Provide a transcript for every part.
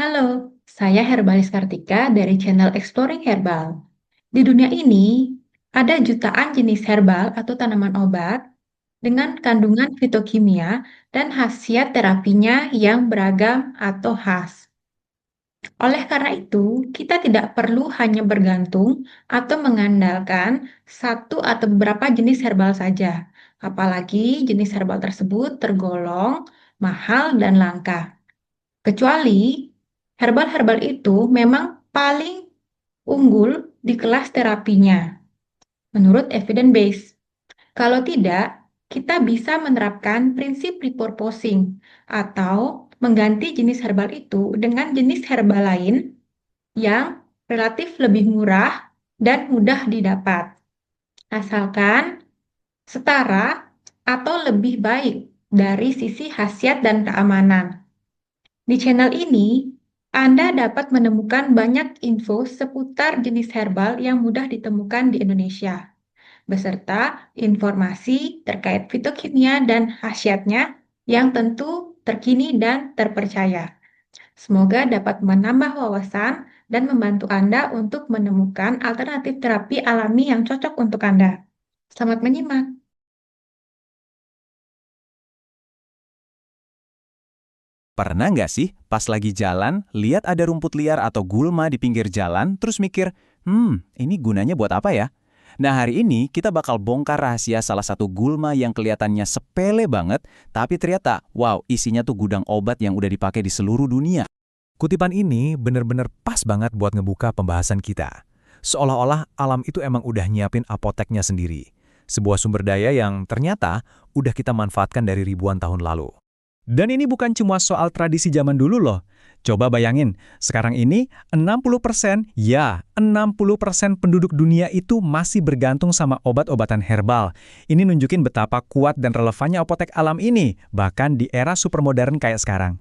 Halo, saya Herbalis Kartika dari channel Exploring Herbal. Di dunia ini, ada jutaan jenis herbal atau tanaman obat dengan kandungan fitokimia dan khasiat terapinya yang beragam atau khas. Oleh karena itu, kita tidak perlu hanya bergantung atau mengandalkan satu atau beberapa jenis herbal saja, apalagi jenis herbal tersebut tergolong mahal dan langka. Kecuali herbal-herbal itu memang paling unggul di kelas terapinya, menurut evidence base. Kalau tidak, kita bisa menerapkan prinsip repurposing atau mengganti jenis herbal itu dengan jenis herbal lain yang relatif lebih murah dan mudah didapat, asalkan setara atau lebih baik dari sisi khasiat dan keamanan. Di channel ini, Anda dapat menemukan banyak info seputar jenis herbal yang mudah ditemukan di Indonesia, beserta informasi terkait fitokimia dan khasiatnya yang tentu terkini dan terpercaya. Semoga dapat menambah wawasan dan membantu Anda untuk menemukan alternatif terapi alami yang cocok untuk Anda. Selamat menyimak! Pernah nggak sih pas lagi jalan, lihat ada rumput liar atau gulma di pinggir jalan, terus mikir, ini gunanya buat apa ya? Nah hari ini kita bakal bongkar rahasia salah satu gulma yang kelihatannya sepele banget, tapi ternyata, wow, isinya tuh gudang obat yang udah dipakai di seluruh dunia. Kutipan ini benar-benar pas banget buat ngebuka pembahasan kita. Seolah-olah alam itu emang udah nyiapin apoteknya sendiri. Sebuah sumber daya yang ternyata udah kita manfaatkan dari ribuan tahun lalu. Dan ini bukan cuma soal tradisi zaman dulu loh. Coba bayangin, sekarang ini 60%, ya 60% penduduk dunia itu masih bergantung sama obat-obatan herbal. Ini nunjukin betapa kuat dan relevannya apotek alam ini, bahkan di era supermodern kayak sekarang.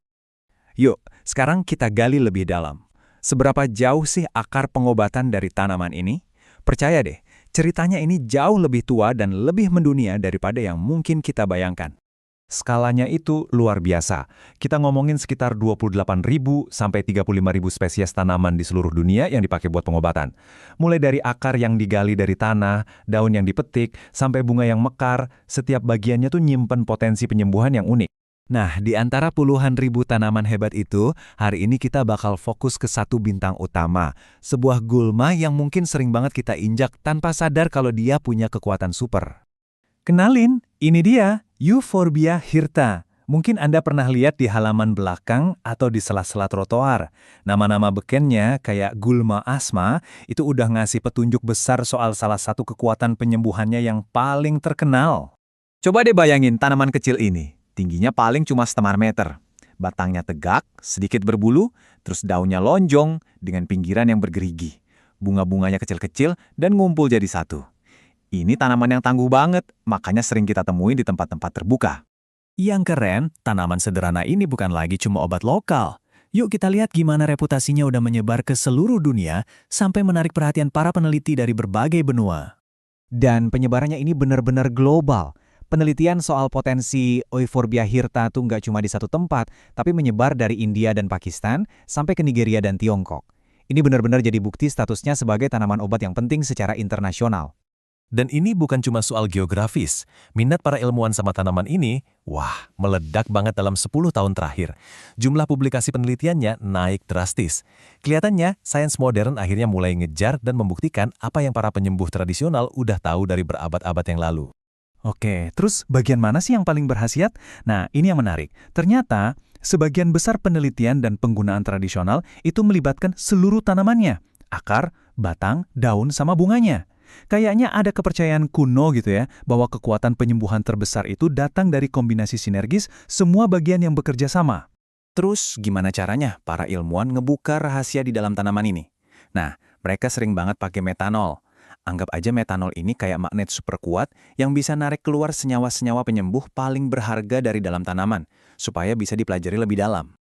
Yuk, sekarang kita gali lebih dalam. Seberapa jauh sih akar pengobatan dari tanaman ini? Percaya deh, ceritanya ini jauh lebih tua dan lebih mendunia daripada yang mungkin kita bayangkan. Skalanya itu luar biasa. Kita ngomongin sekitar 28.000 sampai 35.000 spesies tanaman di seluruh dunia yang dipakai buat pengobatan. Mulai dari akar yang digali dari tanah, daun yang dipetik, sampai bunga yang mekar, setiap bagiannya tuh nyimpen potensi penyembuhan yang unik. Nah, di antara puluhan ribu tanaman hebat itu, hari ini kita bakal fokus ke satu bintang utama. Sebuah gulma yang mungkin sering banget kita injak tanpa sadar kalau dia punya kekuatan super. Kenalin, ini dia, Euphorbia hirta. Mungkin Anda pernah lihat di halaman belakang atau di sela-sela trotoar. Nama-nama bekennya kayak gulma asma, itu udah ngasih petunjuk besar soal salah satu kekuatan penyembuhannya yang paling terkenal. Coba deh bayangin tanaman kecil ini. Tingginya paling cuma setengah meter. Batangnya tegak, sedikit berbulu, terus daunnya lonjong dengan pinggiran yang bergerigi. Bunga-bunganya kecil-kecil dan ngumpul jadi satu. Ini tanaman yang tangguh banget, makanya sering kita temuin di tempat-tempat terbuka. Yang keren, tanaman sederhana ini bukan lagi cuma obat lokal. Yuk kita lihat gimana reputasinya udah menyebar ke seluruh dunia sampai menarik perhatian para peneliti dari berbagai benua. Dan penyebarannya ini benar-benar global. Penelitian soal potensi Euphorbia hirta tuh nggak cuma di satu tempat, tapi menyebar dari India dan Pakistan sampai ke Nigeria dan Tiongkok. Ini benar-benar jadi bukti statusnya sebagai tanaman obat yang penting secara internasional. Dan ini bukan cuma soal geografis. Minat para ilmuwan sama tanaman ini, wah, meledak banget dalam 10 tahun terakhir. Jumlah publikasi penelitiannya naik drastis. Kelihatannya, sains modern akhirnya mulai ngejar dan membuktikan apa yang para penyembuh tradisional udah tahu dari berabad-abad yang lalu. Oke, terus bagian mana sih yang paling berkhasiat? Nah, ini yang menarik. Ternyata, sebagian besar penelitian dan penggunaan tradisional itu melibatkan seluruh tanamannya. Akar, batang, daun, sama bunganya. Kayaknya ada kepercayaan kuno gitu ya, bahwa kekuatan penyembuhan terbesar itu datang dari kombinasi sinergis semua bagian yang bekerja sama. Terus gimana caranya para ilmuwan ngebuka rahasia di dalam tanaman ini? Nah, mereka sering banget pakai metanol. Anggap aja metanol ini kayak magnet super kuat yang bisa narik keluar senyawa-senyawa penyembuh paling berharga dari dalam tanaman, supaya bisa dipelajari lebih dalam.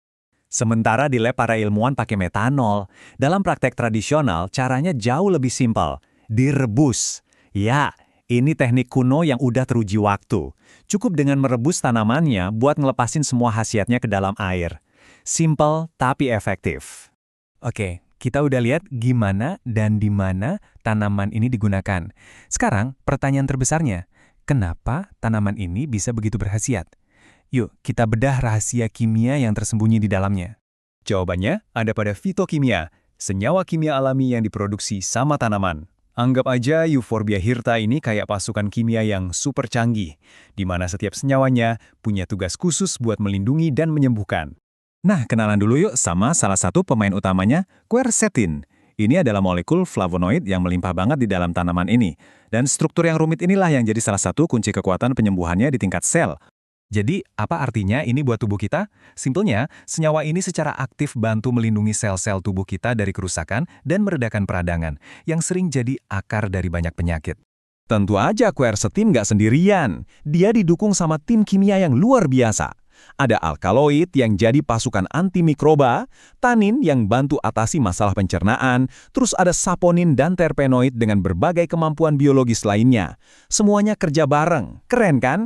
Sementara di lab para ilmuwan pakai metanol, dalam praktek tradisional caranya jauh lebih simpel. Direbus. Ya, ini teknik kuno yang udah teruji waktu. Cukup dengan merebus tanamannya buat ngelepasin semua khasiatnya ke dalam air. Simple tapi efektif. Oke, kita udah lihat gimana dan di mana tanaman ini digunakan. Sekarang, pertanyaan terbesarnya, kenapa tanaman ini bisa begitu berkhasiat? Yuk, kita bedah rahasia kimia yang tersembunyi di dalamnya. Jawabannya ada pada fitokimia, senyawa kimia alami yang diproduksi sama tanaman. Anggap aja Euphorbia hirta ini kayak pasukan kimia yang super canggih, di mana setiap senyawanya punya tugas khusus buat melindungi dan menyembuhkan. Nah, kenalan dulu yuk sama salah satu pemain utamanya, quercetin. Ini adalah molekul flavonoid yang melimpah banget di dalam tanaman ini. Dan struktur yang rumit inilah yang jadi salah satu kunci kekuatan penyembuhannya di tingkat sel. Jadi, apa artinya ini buat tubuh kita? Simpelnya, senyawa ini secara aktif bantu melindungi sel-sel tubuh kita dari kerusakan dan meredakan peradangan, yang sering jadi akar dari banyak penyakit. Tentu aja quercetin nggak sendirian. Dia didukung sama tim kimia yang luar biasa. Ada alkaloid yang jadi pasukan antimikroba, tanin yang bantu atasi masalah pencernaan, terus ada saponin dan terpenoid dengan berbagai kemampuan biologis lainnya. Semuanya kerja bareng, keren kan?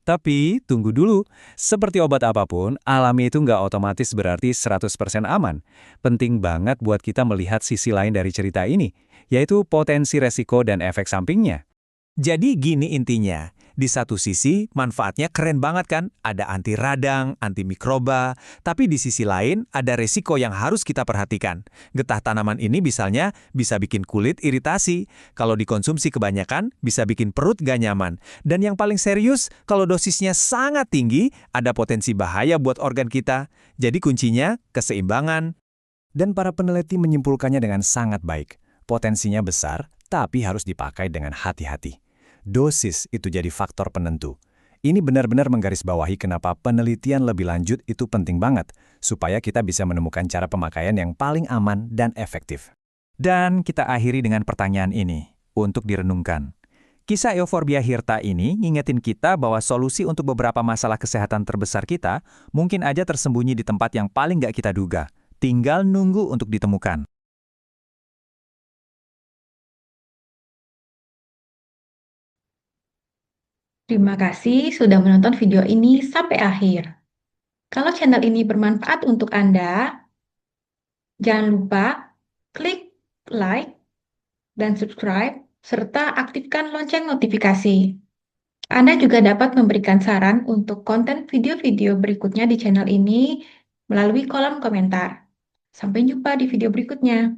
Tapi, tunggu dulu. Seperti obat apapun, alami itu nggak otomatis berarti 100% aman. Penting banget buat kita melihat sisi lain dari cerita ini, yaitu potensi resiko dan efek sampingnya. Jadi gini intinya, di satu sisi manfaatnya keren banget kan, ada anti radang, anti mikroba, tapi di sisi lain ada resiko yang harus kita perhatikan. Getah tanaman ini misalnya bisa bikin kulit iritasi, kalau dikonsumsi kebanyakan bisa bikin perut gak nyaman, dan yang paling serius, kalau dosisnya sangat tinggi, ada potensi bahaya buat organ kita. Jadi kuncinya keseimbangan. Dan para peneliti menyimpulkannya dengan sangat baik. Potensinya besar, tapi harus dipakai dengan hati-hati. Dosis itu jadi faktor penentu. Ini benar-benar menggarisbawahi kenapa penelitian lebih lanjut itu penting banget, supaya kita bisa menemukan cara pemakaian yang paling aman dan efektif. Dan kita akhiri dengan pertanyaan ini, untuk direnungkan. Kisah Euphorbia hirta ini ngingetin kita bahwa solusi untuk beberapa masalah kesehatan terbesar kita mungkin aja tersembunyi di tempat yang paling nggak kita duga. Tinggal nunggu untuk ditemukan. Terima kasih sudah menonton video ini sampai akhir. Kalau channel ini bermanfaat untuk Anda, jangan lupa klik like dan subscribe, serta aktifkan lonceng notifikasi. Anda juga dapat memberikan saran untuk konten video-video berikutnya di channel ini melalui kolom komentar. Sampai jumpa di video berikutnya.